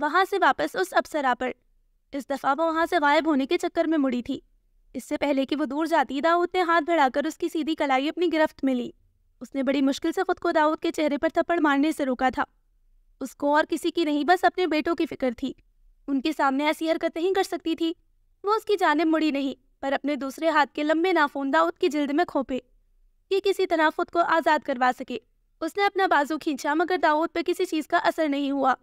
وہاں سے واپس اس ابصرا پر۔ اس دفعہ وہ وہاں سے غائب ہونے کے چکر میں مڑی تھی۔ اس سے پہلے کہ وہ دور جاتی، داؤد نے ہاتھ بڑھا کر اس کی سیدھی کلائی اپنی گرفت میں لی۔ اس نے بڑی مشکل سے خود کو داؤد کے چہرے پر تھپڑ مارنے سے روکا تھا۔ اس کو اور کسی کی نہیں، بس اپنے بیٹوں کی فکر تھی۔ ان کے سامنے ایسی حرکت نہیں کر سکتی تھی۔ وہ اس کی جانب مڑی نہیں، پر اپنے دوسرے ہاتھ کے لمبے ناخن داؤد کی جلد میں کھوپے کہ کسی طرح خود کو آزاد کروا سکے۔ اس نے اپنا بازو کھینچا، مگر داؤد پہ کسی چیز کا اثر نہیں ہوا۔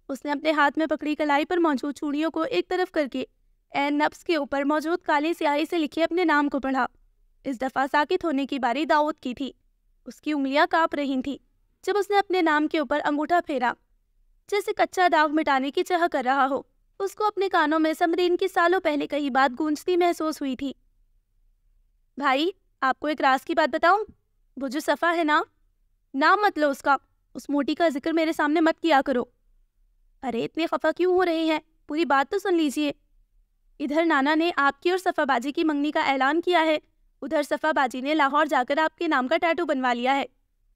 اس نے اپنے ہاتھ میں پکڑی کلائی پر موجود چوڑیوں کو ایک طرف کر کے عین نفس کے اوپر موجود کالی سیاہی سے لکھے اپنے نام کو پڑھا۔ اس دفعہ ساکت ہونے کی باری داؤد کی تھی۔ اس کی انگلیاں کانپ رہی تھیں جب اس نے اپنے نام کے اوپر انگوٹھا پھیرا، جیسے کچا داغ مٹانے کی چاہ کر رہا ہو۔ اس کو اپنے کانوں میں سمرین کی سالوں پہلے کہی بات گونجتی محسوس ہوئی تھی۔ بھائی، آپ کو ایک راز کی بات بتاؤں؟ وہ جو صفا ہے نا، نام مت لو اس کا، اس موٹی کا ذکر میرے سامنے مت کیا کرو۔ ارے اتنے خفا کیوں ہو رہے ہیں؟ پوری بات تو سن لیجئے۔ ادھر نانا نے آپ کی اور صفا باجی کی منگنی کا اعلان کیا ہے، ادھر صفا باجی نے لاہور جا کر آپ کے نام کا ٹیٹو بنوا لیا ہے۔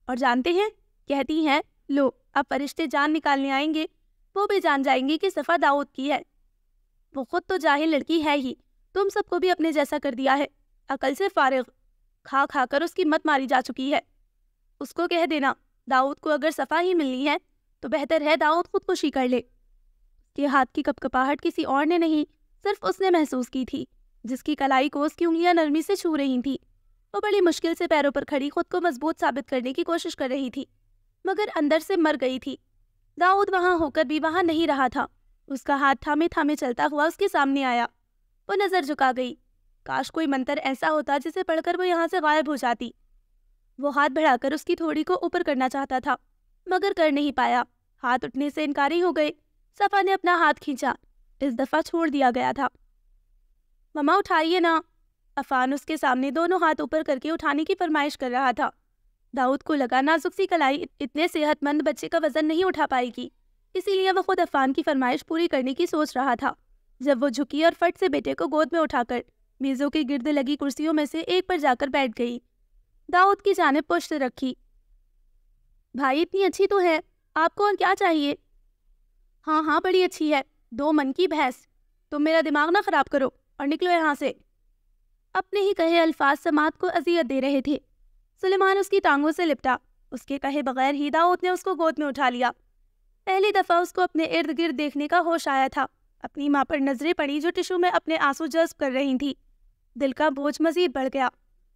اور جانتے ہیں، کہتی ہیں لو اب فرشتے جان نکالنے آئیں گے، وہ بھی جان جائیں گی کہ صفا داؤد کی ہے۔ وہ خود تو جاہل لڑکی ہے ہی، تم سب کو بھی اپنے جیسا کر دیا ہے، عقل سے فارغ، کھا کھا کر اس کی مت ماری جا چکی ہے۔ اس کو کہہ دینا داؤد کو اگر صفا ہی ملنی ہے تو بہتر ہے داؤد خودکشی کر لے۔ کہ ہاتھ کی کپکپاہٹ کسی اور نے نہیں، صرف اس نے محسوس کی تھی، جس کی کلائی کو اس کی انگلیاں نرمی سے چھو رہی تھیں۔ وہ بڑی مشکل سے پیروں پر کھڑی خود کو مضبوط ثابت کرنے کی کوشش کر رہی تھی، مگر اندر سے مر گئی تھی۔ داؤد وہاں ہو کر بھی وہاں نہیں رہا تھا۔ اس کا ہاتھ تھامے تھامے چلتا ہوا اس کے سامنے آیا۔ وہ نظر جھکا گئی۔ کاش کوئی منتر ایسا ہوتا جسے پڑھ کر وہ یہاں سے غائب ہو جاتی۔ وہ ہاتھ بڑھا کر اس کی تھوڑی کو اوپر کرنا چاہتا تھا، مگر کر نہیں پایا۔ ہاتھ اٹھنے سے انکاری ہو گئے۔ صفا نے اپنا ہاتھ کھینچا، اس دفعہ چھوڑ دیا گیا تھا۔ مما اٹھائیے نا۔ عفان اس کے سامنے دونوں ہاتھ اوپر کر کے اٹھانے کی فرمائش کر رہا تھا۔ داؤد کو لگا نازک سی کلائی اتنے صحت مند بچے کا وزن نہیں اٹھا پائے گی، اسی لیے وہ خود عفان کی فرمائش پوری کرنے کی سوچ رہا تھا جب وہ جھکی اور فٹ سے بیٹے کو گود میں اٹھا کر میزوں کے گرد لگی کرسیوں میں سے ایک پر جا کر بیٹھ گئی۔ داؤد کی جانب پشت رکھی۔ بھائی اتنی اچھی تو ہے، آپ کو اور کیا چاہیے؟ ہاں ہاں بڑی اچھی ہے، دو من کی بھینس۔ تم میرا دماغ نہ خراب کرو اور نکلو یہاں سے۔ اپنے ہی کہے الفاظ سماعت کو اذیت دے رہے تھے۔ سلیمان اس کی ٹانگوں سے لپٹا۔ اس کے کہے بغیر ہی داؤد نے اس کو گود میں اٹھا لیا۔ پہلی دفعہ اس کو اپنے ارد گرد دیکھنے کا ہوش آیا تھا۔ اپنی ماں پر نظریں پڑی جو ٹشو میں اپنے آنسو جذب کر رہی تھی۔ دل کا بوجھ مزید بڑھ گیا۔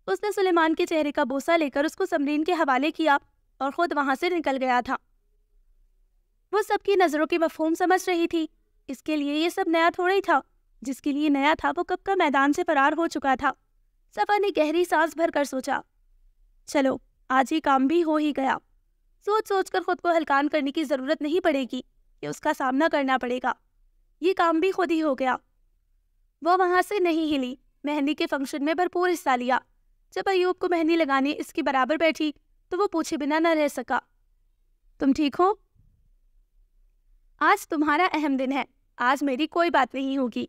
اس نے سلیمان کے چہرے کا بوسہ لے کر اس کو سمرین کے حوالے کیا اور خود وہاں سے نکل گیا تھا۔ وہ سب کی نظروں کے مفہوم سمجھ رہی تھی۔ اس کے لیے یہ سب نیا تھوڑا ہی تھا، جس کے لیے نیا تھا وہ کب کا میدان سے فرار ہو چکا تھا۔ صفا نے گہری سانس بھر کر سوچا، چلو آج ہی کام بھی ہو ہی گیا۔ سوچ سوچ کر خود کو ہلکان کرنے کی ضرورت نہیں پڑے گی کہ اس کا سامنا کرنا پڑے گا۔ یہ کام بھی خود ہی ہو گیا۔ وہ وہاں سے نہیں ہلی۔ مہندی کے فنکشن میں بھرپور حصہ لیا۔ جب ایوب کو مہندی لگانے اس کی برابر بیٹھی تو وہ پوچھے بنا نہ رہ سکا، تم ٹھیک ہو؟ آج تمہارا اہم دن ہے، آج میری کوئی بات نہیں ہوگی۔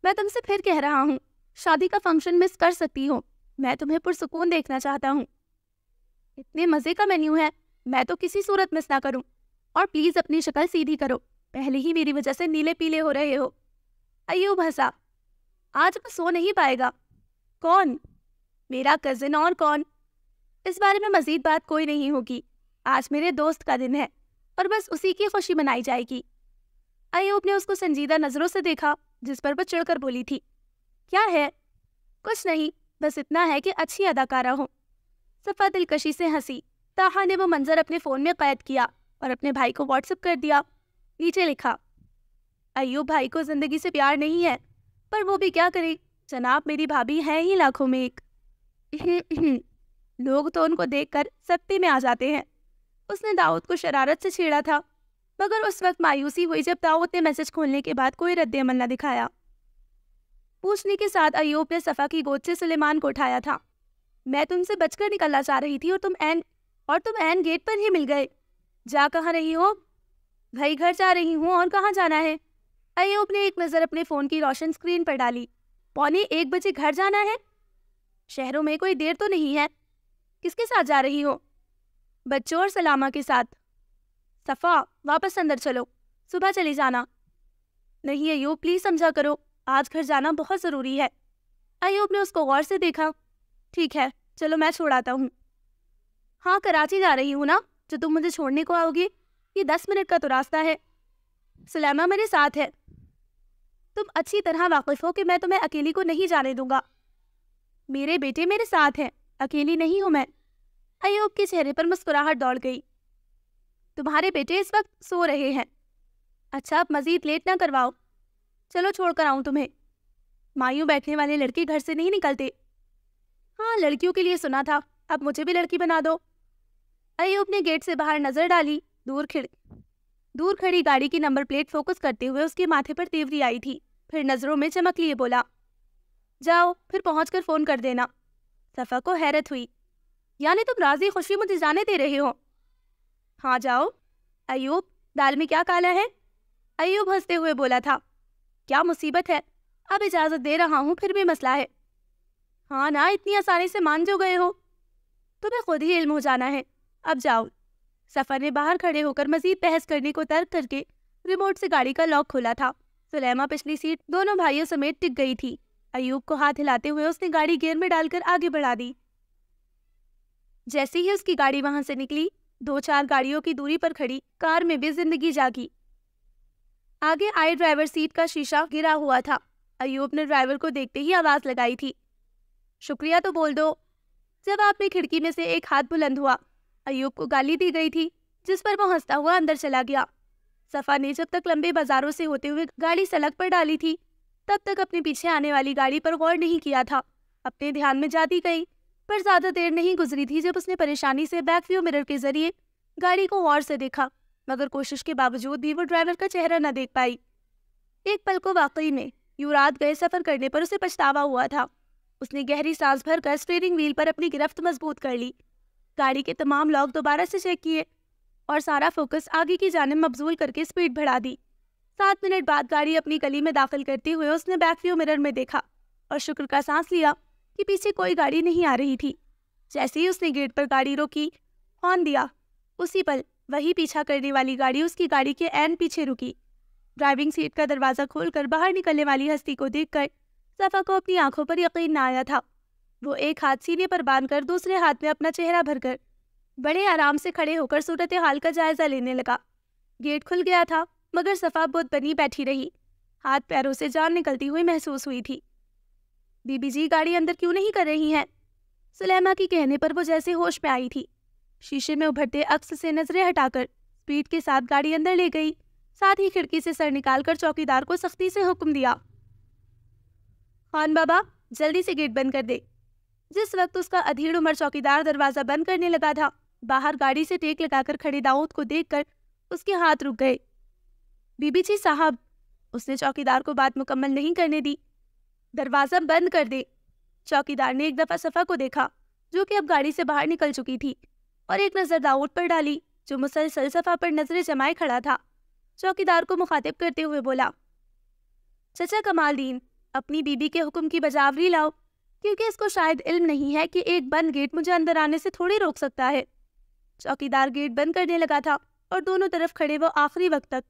میں تم سے پھر کہہ رہا ہوں، شادی کا فنکشن مس کر سکتی ہو، میں تمہیں پرسکون دیکھنا چاہتا ہوں۔ اتنے مزے کا مینیو ہے، میں تو کسی صورت مس نہ کروں۔ اور پلیز اپنی شکل سیدھی کرو، پہلے ہی میری وجہ سے نیلے پیلے ہو رہے ہو۔ ایوب ہنسا، آج وہ سو نہیں پائے گا۔ کون؟ میرا کزن، اور کون؟ اس بارے میں مزید بات کوئی نہیں ہوگی۔ آج میرے دوست کا دن ہے اور بس اسی کی خوشی منائی جائے گی۔ ایوب نے اس کو سنجیدہ نظروں سے دیکھا، جس پر وہ چڑھ کر بولی تھی، کیا ہے؟ کچھ نہیں، بس اتنا ہے کہ اچھی اداکارہ ہو۔ صفا دلکشی سے ہنسی۔ تاہا نے وہ منظر اپنے فون میں قید کیا اور اپنے بھائی کو واٹس ایپ کر دیا۔ نیچے لکھا، ایوب بھائی کو زندگی سے پیار نہیں ہے، پر وہ بھی کیا کرے، جناب میری بھابھی ہے ہی لاکھوں میں ایک۔ لوگ تو ان کو دیکھ کر سکتے میں آ جاتے ہیں۔ اس نے داؤد کو شرارت سے چھیڑا تھا، مگر اس وقت مایوسی ہوئی جب داؤد نے میسج کھولنے کے بعد کوئی رد عمل نہ دکھایا۔ پوچھنے کے ساتھ ایوب نے صفا کی گود سے سلیمان کو اٹھایا تھا۔ میں تم سے بچ کر نکلنا چاہ رہی تھی اور تم این گیٹ پر ہی مل گئے۔ جا کہاں رہی ہو؟ بھائی گھر جا رہی ہوں، اور کہاں جانا ہے؟ ایوب نے ایک نظر اپنے فون کی روشن اسکرین پر ڈالی۔ 1:15 گھر جانا ہے؟ شہروں میں کوئی دیر تو نہیں ہے؟ کس کے ساتھ جا رہی ہو؟ بچوں اور سلامہ کے ساتھ۔ صفا واپس اندر چلو، صبح چلی جانا۔ نہیں ایوب پلیز سمجھا کرو، آج گھر جانا بہت ضروری ہے۔ ایوب نے اس کو غور سے دیکھا۔ ٹھیک ہے چلو میں چھوڑ آتا ہوں۔ ہاں کراچی جا رہی ہوں نا جو تم مجھے چھوڑنے کو آؤ گی؟ یہ 10 منٹ کا تو راستہ ہے۔ سلیمہ میرے ساتھ ہے۔ تم اچھی طرح واقف ہو کہ میں تمہیں اکیلی کو نہیں جانے دوں گا۔ میرے بیٹے میرے ساتھ ہیں، اکیلی نہیں ہوں میں۔ ایوب کے چہرے پر مسکراہٹ دوڑ گئی۔ تمہارے بیٹے اس وقت سو رہے ہیں۔ اچھا اب مزید لیٹ نہ کرواؤ، چلو چھوڑ کر آؤں تمہیں۔ مایوں بیٹھنے والے لڑکے گھر سے نہیں نکلتے۔ ہاں لڑکیوں کے لیے سنا تھا، اب مجھے بھی لڑکی بنا دو۔ ایوب نے گیٹ سے باہر نظر ڈالی۔ دور کھڑی گاڑی کی نمبر پلیٹ فوکس کرتے ہوئے اس کے ماتھے پر تیوری آئی تھی، پھر نظروں میں چمک لیے بولا، جاؤ پھر پہنچ کر فون کر دینا۔ صفا کو حیرت ہوئی، یعنی تم راضی خوشی مجھے جانے دے رہے ہو؟ ہاں جاؤ۔ ایوب دال میں کیا کالا ہے؟ ایوب ہنستے ہوئے بولا تھا، کیا مصیبت ہے، اب اجازت دے رہا ہوں پھر بھی مسئلہ ہے۔ ہاں نا اتنی آسانی سے مان جو گئے ہو، تمہیں خود ہی علم ہو جانا ہے، اب جاؤ۔ صفا نے باہر کھڑے ہو کر مزید بحث کرنے کو ترک کر کے ریموٹ سے گاڑی کا لاک کھولا تھا۔ سلیمہ پچھلی سیٹ دونوں بھائیوں سمیت ٹک گئی تھی۔ ایوب کو ہاتھ ہلاتے ہوئے اس نے گاڑی گیئر میں ڈال کر آگے بڑھا دی۔ جیسے ہی اس کی گاڑی وہاں سے نکلی، 2-4 گاڑیوں کی دوری پر کھڑی کار میں بھی زندگی جاگی۔ آگے آئے ڈرائیور سیٹ کا شیشہ گرا ہوا تھا۔ ایوب نے ڈرائیور کو دیکھتے ہی آواز لگائی تھی، شکریہ تو بول دو۔ جواب میں کھڑکی میں سے ایک ہاتھ بلند ہوا۔ ایوب کو گالی دی گئی تھی، جس پر وہ ہنستا ہوا اندر چلا گیا۔ صفا نے جب تک لمبے بازاروں سے ہوتے ہوئے گاڑی سڑک پر ڈالی تھی، تب تک اپنے پیچھے آنے والی گاڑی پر غور نہیں کیا تھا، اپنے دھیان میں جاتی گئی۔ پر زیادہ دیر نہیں گزری تھی جب اس نے پریشانی سے بیک ویو مرر کے ذریعے گاڑی کو غور سے دیکھا، مگر کوشش کے باوجود بھی وہ ڈرائیور کا چہرہ نہ دیکھ پائی۔ ایک پل کو واقعی میں یوں رات گئے سفر کرنے پر اسے پچھتاوا ہوا تھا۔ اس نے گہری سانس بھر کر اسٹیئرنگ وہیل پر اپنی گرفت مضبوط کر لی، گاڑی کے تمام لاک دوبارہ سے چیک کیے اور سارا فوکس آگے کی جانب مبذول کر کے سپیڈ بڑھا دی۔ 7 منٹ بعد گاڑی اپنی گلی میں داخل کرتے ہوئے اس نے بیک ویو مرر میں دیکھا اور شکر کا سانس لیا کہ پیچھے کوئی گاڑی نہیں آ رہی تھی۔ جیسے ہی اس نے گیٹ پر گاڑی روکی، ہارن دیا، اسی پل وہی پیچھا کرنے والی گاڑی اس کی گاڑی کے عین پیچھے رکی۔ ڈرائیونگ سیٹ کا دروازہ کھول کر باہر نکلنے والی ہستی کو دیکھ کر صفا کو اپنی آنکھوں پر یقین نہ آیا تھا۔ وہ ایک ہاتھ سینے پر باندھ کر دوسرے ہاتھ میں اپنا چہرہ بھر کر بڑے آرام سے کھڑے ہو کر صورتحال کا جائزہ لینے لگا۔ گیٹ کھل گیا تھا، مگر صفا بت بنی بیٹھی رہی، ہاتھ پیروں سے جان نکلتی ہوئی محسوس ہوئی تھی۔ بی بی جی گاڑی اندر کیوں نہیں کر رہی ہیں؟ سلیمہ کے کہنے پر وہ جیسے ہوش میں آئی تھی، شیشے میں ابھرتے عکس سے نظریں ہٹا کر سپیڈ کے ساتھ گاڑی اندر لے گئی، ساتھ ہی کھڑکی سے سر نکال کر چوکیدار کو سختی سے حکم دیا، خان بابا جلدی سے گیٹ بند کر دے۔ جس وقت اس کا ادھیڑ عمر چوکیدار دروازہ بند کرنے لگا تھا، باہر گاڑی سے ٹیک لگا کر کھڑے داؤد کو دیکھ کر اس کے ہاتھ رک گئے۔ بی بی جی صاحب، اس نے چوکیدار کو بات مکمل نہیں کرنے دی، دروازہ بند کر دے۔ چوکیدار نے ایک دفعہ صفا کو دیکھا جو کہ اب گاڑی سے باہر نکل چکی تھی، اور ایک نظر داؤد پر ڈالی جو مسلسل صفا پر نظریں جمائے کھڑا تھا۔ چوکیدار کو مخاطب کرتے ہوئے بولا، چچا کمال دین، اپنی بی بی کے حکم کی بجاوری لاؤ، کیونکہ اس کو شاید علم نہیں ہے کہ ایک بند گیٹ مجھے اندر آنے سے تھوڑی روک سکتا ہے۔ چوکیدار گیٹ بند کرنے لگا تھا اور دونوں طرف کھڑے وہ آخری وقت تک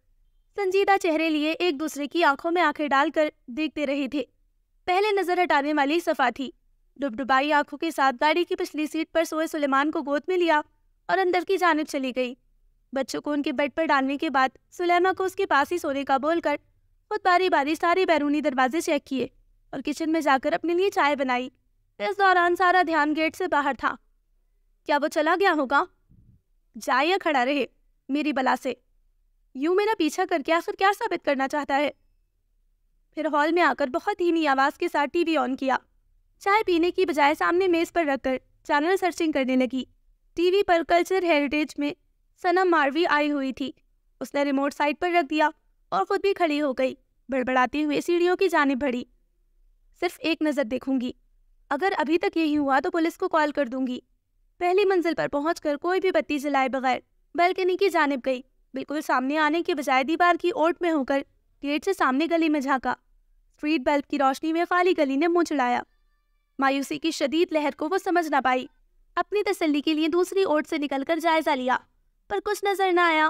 سنجیدہ چہرے لیے ایک دوسرے کی آنکھوں میں آنکھیں ڈال کر دیکھتے رہے تھے۔ پہلے نظر ہٹانے والی صفا تھی۔ ڈبڈبائی آنکھوں کے ساتھ گاڑی کی پچھلی سیٹ پر سوئے سلیمان کو گود میں لیا اور اندر کی جانب چلی گئی۔ بچوں کو ان کے بیڈ پر ڈالنے کے بعد سلیما کو اس کے پاس ہی سونے کا بول کر خود باری باری سارے بیرونی دروازے چیک کیے اور کچن میں جا کر اپنے لیے چائے بنائی۔ اس دوران سارا دھیان گیٹ سے باہر تھا۔ کیا وہ چلا گیا ہوگا؟ جائے یا کھڑا رہے میری بلا سے، یوں میرا پیچھا کر کے آخر کیا ثابت کرنا چاہتا ہے؟ پھر ہال میں آ کر بہت دھیمی آواز کے ساتھ ٹی وی آن کیا، چائے پینے کی بجائے سامنے میز پر رکھ کر چینل سرچنگ کرنے لگی۔ ٹی وی پر کلچر ہیریٹیج میں سنم ماروی آئی ہوئی تھی۔ اس نے ریموٹ سائڈ پر رکھ دیا اور خود بھی کھڑی ہو گئی، بڑبڑاتی ہوئے سیڑھیوں کی جانب بڑھی۔ صرف ایک نظر دیکھوں گی، اگر ابھی تک یہی ہوا تو پولیس کو کال کر دوں گی۔ پہلی منزل پر پہنچ کر کوئی بھی بتی جلائے بغیر بالکنی کی جانب گئی، بالکل سامنے آنے کے بجائے دیوار کی اوٹ میں ہو کر گیٹ سے سامنے گلی میں جھانکا۔ اسٹریٹ بلب کی روشنی میں خالی گلی نے منہ چڑھایا۔ مایوسی کی شدید لہر کو وہ سمجھ نہ پائی۔ اپنی تسلی کے لیے دوسری اوٹ سے نکل کر جائزہ لیا، پر کچھ نظر نہ آیا۔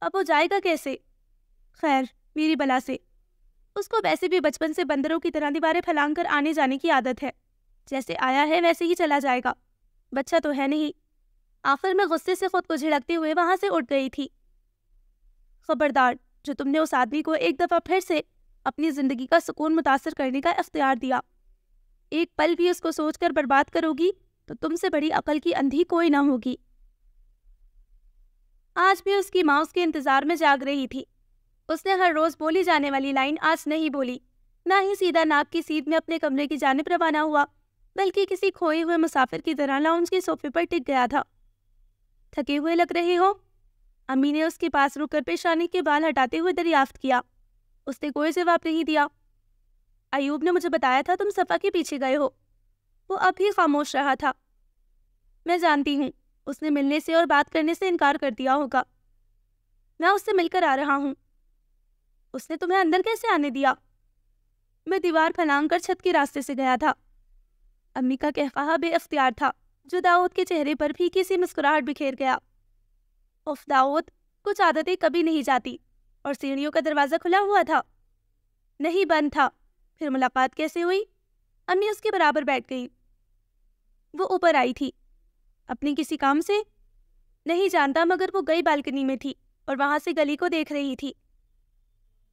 اب وہ جائے گا کیسے؟ خیر، میری بلا سے۔ اس کو ویسے بھی بچپن سے بندروں کی طرح دیواریں پھلانگ کر آنے جانے کی عادت ہے، جیسے آیا ہے ویسے ہی چلا جائے گا، بچہ تو ہے نہیں۔ آخر میں غصے سے خود کو جھڑکتے ہوئے وہاں سے اٹھ گئی تھی۔ خبردار، جو تم نے اس آدمی کو ایک دفعہ پھر سے اپنی زندگی کا سکون متاثر کرنے کا اختیار دیا، ایک پل بھی اس کو سوچ کر برباد کرو گی تو تم سے بڑی عقل کی اندھی کوئی نہ ہوگی۔ آج بھی اس کی ماں اس کے انتظار میں جاگ رہی تھی۔ اس نے ہر روز بولی جانے والی لائن آج نہیں بولی، نہ ہی سیدھا ناک کی سیدھ میں اپنے کمرے کی جانب روانہ ہوا، بلکہ کسی کھوئے ہوئے مسافر کی طرح لاؤنج کے صوفے پر ٹک گیا تھا۔ تھکے ہوئے لگ رہے ہو؟ امی نے اس کے پاس رک کر پیشانی کے بال ہٹاتے ہوئے دریافت کیا۔ اس نے کوئی جواب نہیں دیا۔ ایوب نے مجھے بتایا تھا تم صفا کے پیچھے گئے ہو۔ وہ اب بھی خاموش رہا تھا۔ میں جانتی ہوں، اس نے ملنے سے اور بات کرنے سے انکار کر دیا ہوگا۔ میں اس سے مل کر آ رہا ہوں۔ اس نے تمہیں اندر کیسے آنے دیا؟ میں دیوار پھلانگ کر چھت کے راستے سے گیا تھا۔ امی کا قہقہا بے اختیار تھا، جو داؤد کے چہرے پر پھیکی سی مسکراہٹ بکھیر گیا۔ اف داؤد، کچھ عادتیں کبھی نہیں جاتی۔ اور سیڑھیوں کا دروازہ کھلا ہوا تھا؟ نہیں، بند تھا۔ پھر ملاقات کیسے ہوئی؟ امی اس کے برابر بیٹھ گئی۔ وہ اوپر آئی تھی اپنی کسی کام سے؟ نہیں جانتا، مگر وہ گئی بالکنی میں تھی اور وہاں سے گلی کو دیکھ رہی تھی۔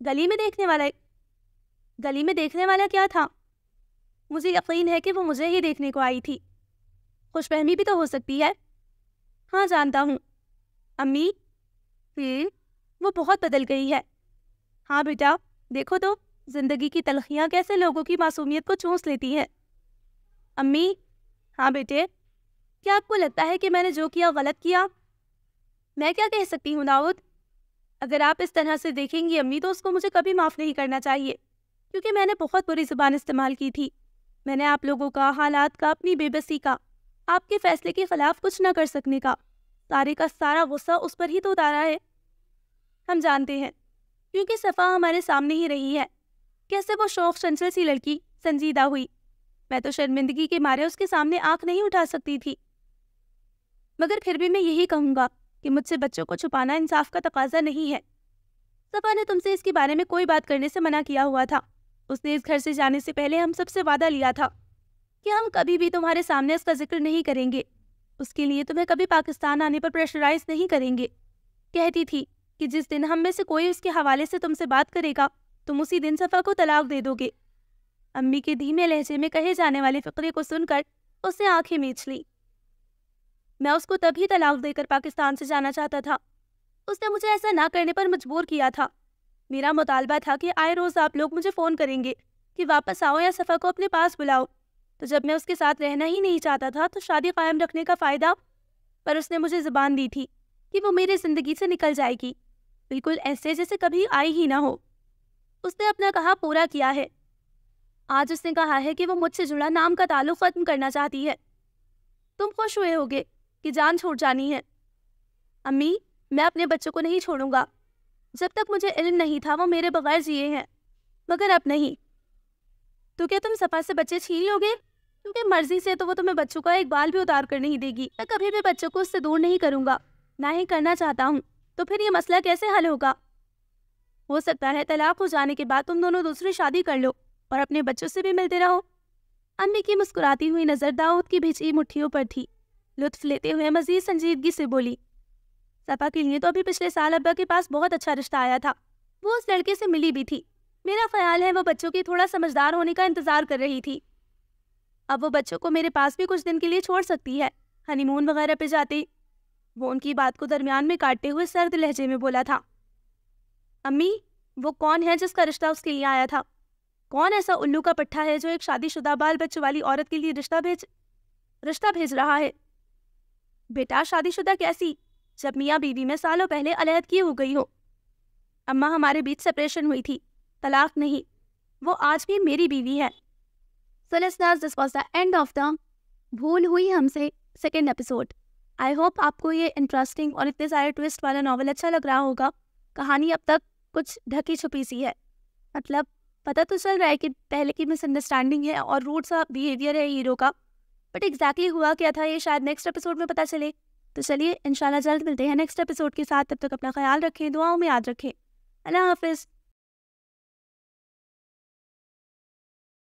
گلی میں دیکھنے والا کیا تھا؟ مجھے یقین ہے کہ وہ مجھے ہی دیکھنے کو آئی تھی۔ خوش فہمی بھی تو ہو سکتی ہے۔ ہاں جانتا ہوں۔ امی، وہ بہت بدل گئی ہے۔ ہاں بیٹا، دیکھو تو زندگی کی تلخیاں کیسے لوگوں کی معصومیت کو چونس لیتی ہے۔ امی، ہاں بیٹے، کیا آپ کو لگتا ہے کہ میں نے جو کیا غلط کیا؟ میں کیا کہہ سکتی ہوں داؤد؟ اگر آپ اس طرح سے دیکھیں گی امی تو اس کو مجھے کبھی معاف نہیں کرنا چاہیے، کیونکہ میں نے بہت بری زبان استعمال کی تھی۔ میں نے آپ لوگوں کا، حالات کا، اپنی بے بسی کا، آپ کے فیصلے کے خلاف کچھ نہ کر سکنے کا سارے کا سارا غصہ اس پر ہی تو اتارا ہے۔ ہم جانتے ہیں، کیونکہ صفا ہمارے سامنے ہی رہی ہے، کیسے وہ شوخ چنچل سی لڑکی سنجیدہ ہوئی۔ میں تو شرمندگی کے مارے اس کے سامنے آنکھ نہیں اٹھا سکتی تھی۔ مگر پھر بھی میں یہی کہوں گا کہ مجھ سے بچوں کو چھپانا انصاف کا تقاضا نہیں ہے۔ صفا نے تم سے اس کے بارے میں کوئی بات کرنے سے منع کیا ہوا تھا۔ اس نے اس گھر سے جانے سے پہلے ہم سب سے وعدہ لیا تھا کہ ہم کبھی بھی تمہارے سامنے اس کا ذکر نہیں کریں گے۔ اس کے لیے تمہیں کبھی پاکستان آنے پر پریشرائز نہیں کریں گے۔ کہتی تھی کہ جس دن ہم میں سے کوئی اس کے حوالے سے تم سے بات کرے گا تم اسی دن صفا کو طلاق دے دو گے۔ امی کے دھیمے لہجے میں کہے جانے والے فقرے کو سن کر اس نے آنکھیں میچ لی۔ میں اس کو تبھی طلاق دے کر پاکستان سے جانا چاہتا تھا۔ اس نے مجھے ایسا نہ کرنے پر مجبور کیا تھا۔ میرا مطالبہ تھا کہ آئے روز آپ لوگ مجھے فون کریں گے کہ واپس آؤ یا صفا کو اپنے پاس بلاؤ، تو جب میں اس کے ساتھ رہنا ہی نہیں چاہتا تھا تو شادی قائم رکھنے کا فائدہ، پر اس نے مجھے زبان دی تھی کہ وہ میری زندگی سے نکل جائے گی، بالکل ایسے جیسے کبھی آئی ہی نہ ہو۔ اس نے اپنا کہا پورا کیا ہے۔ آج اس نے کہا ہے کہ وہ مجھ سے جڑا نام کا تعلق ختم کرنا چاہتی ہے۔ تم خوش ہوئے ہوگے کہ جان چھوٹ جانی ہے۔ امی، میں اپنے بچوں کو نہیں چھوڑوں گا۔ جب تک مجھے علم نہیں تھا وہ میرے بغیر جیے ہیں، مگر اب نہیں۔ تو کیا تم صفا سے بچے چھین لو گے؟ کیونکہ مرضی سے تو وہ تمہیں بچوں کا ایک بال بھی اتار کر نہیں دے گی۔ میں کبھی بھی بچوں کو اس سے دور نہیں کروں گا، نہ ہی کرنا چاہتا ہوں۔ تو پھر یہ مسئلہ کیسے حل ہوگا؟ ہو سکتا ہے طلاق ہو جانے کے بعد تم دونوں دوسری شادی کر لو اور اپنے بچوں سے بھی ملتے رہو۔ امی کی مسکراتی ہوئی نظر داؤد کی بھیجی مٹھیوں پر تھی۔ لطف لیتے ہوئے مزید سنجیدگی سے بولی، صفا کے لیے تو ابھی پچھلے سال ابا کے پاس بہت اچھا رشتہ آیا تھا، وہ اس لڑکے سے ملی بھی تھی۔ میرا خیال ہے وہ بچوں کی تھوڑا سمجھدار ہونے کا انتظار کر رہی تھی۔ اب وہ بچوں کو میرے پاس بھی کچھ دن کے لیے چھوڑ سکتی ہے، ہنی مون وغیرہ پہ جاتے۔ وہ ان کی بات کو درمیان میں کاٹتے ہوئے سرد لہجے میں بولا تھا۔ امی، وہ کون ہے جس کا رشتہ اس کے لیے آیا تھا؟ کون ایسا الو کا پٹھا ہے جو ایک شادی شدہ بال بچوں والی عورت کے لیے رشتہ بھیج رہا ہے؟ بیٹا، شادی شدہ کیسی، جب میاں بیوی میں سالوں پہلے علیحدگی ہو گئی ہو۔ اماں، ہمارے بیچ سپریشن ہوئی تھی، طلاق نہیں۔ وہ آج بھی میری بیوی ہے۔ So listeners, this was the end of the بھول ہوئی ہم سے سیکنڈ ایپیسوڈ۔ آئی ہوپ آپ کو یہ انٹرسٹنگ اور اتنے سارے ٹوسٹ والا ناول اچھا لگ رہا ہوگا۔ کہانی اب تک کچھ ڈھکی چھپی سی ہے، مطلب پتہ تو چل رہا ہے کہ پہلے کی مس انڈرسٹینڈنگ ہے اور روڈ سا بیہیویئر ہے ہیرو کا، بٹ ایگزیکٹلی ہوا کیا تھا یہ شاید نیکسٹ ایپیسوڈ میں پتہ چلے۔ تو چلیے انشاءاللہ جلد ملتے ہیں نیکسٹ ایپیسوڈ کے ساتھ. تب تک اپنا خیال رکھیں, دعاؤں میں یاد رکھیں. اللہ حافظ.